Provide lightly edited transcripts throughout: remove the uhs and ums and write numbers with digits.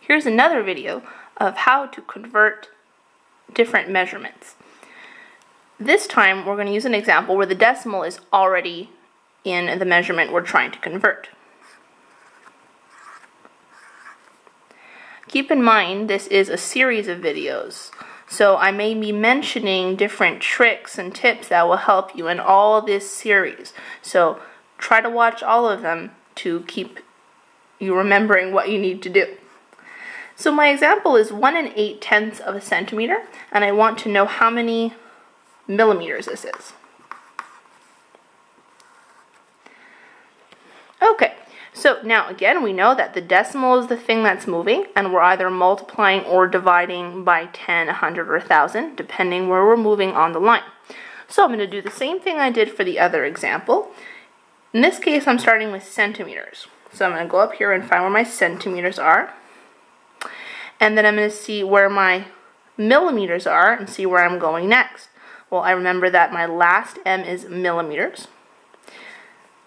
Here's another video of how to convert different measurements. This time we're going to use an example where the decimal is already in the measurement we're trying to convert. Keep in mind this is a series of videos, so I may be mentioning different tricks and tips that will help you in all this series. So try to watch all of them to keep you remembering what you need to do. So my example is 1 8/10 of a centimeter, and I want to know how many millimeters this is. Okay, so now again we know that the decimal is the thing that's moving, and we're either multiplying or dividing by 10, 100, or 1,000, depending where we're moving on the line. So I'm going to do the same thing I did for the other example. In this case I'm starting with centimeters. So I'm going to go up here and find where my centimeters are. And then I'm going to see where my millimeters are and see where I'm going next. Well, I remember that my last M is millimeters.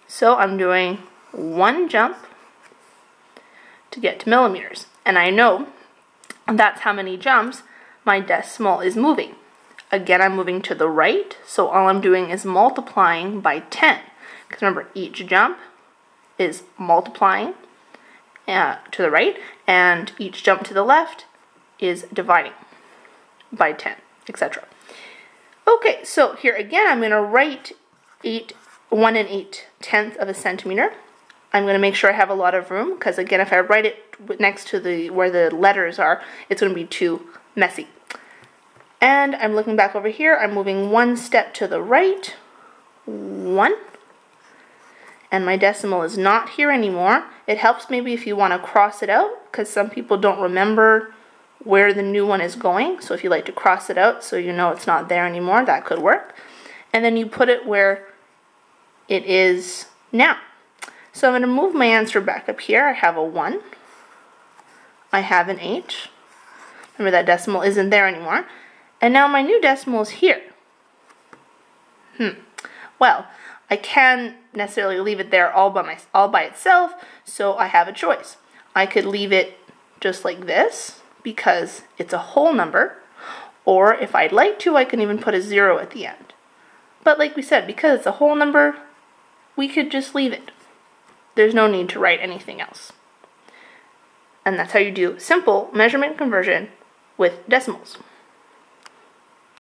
So I'm doing one jump to get to millimeters. And I know that's how many jumps my decimal is moving. Again, I'm moving to the right, so all I'm doing is multiplying by 10. Because remember, each jump is multiplying to the right, and each jump to the left is dividing by 10, etc. Okay, so here again I'm going to write 1 8/10 of a centimeter. I'm going to make sure I have a lot of room, because again if I write it next to where the letters are, it's going to be too messy. And I'm looking back over here, I'm moving one step to the right, 1. And my decimal is not here anymore. It helps maybe if you want to cross it out, because some people don't remember where the new one is going. So if you like to cross it out so you know it's not there anymore, that could work. And then you put it where it is now. So I'm going to move my answer back up here. I have a 1. I have an 8. Remember that decimal isn't there anymore. And now my new decimal is here. Well, I can't necessarily leave it there all by itself, so I have a choice. I could leave it just like this because it's a whole number, or if I'd like to, I can even put a 0 at the end. But like we said, because it's a whole number, we could just leave it. There's no need to write anything else. And that's how you do simple measurement conversion with decimals.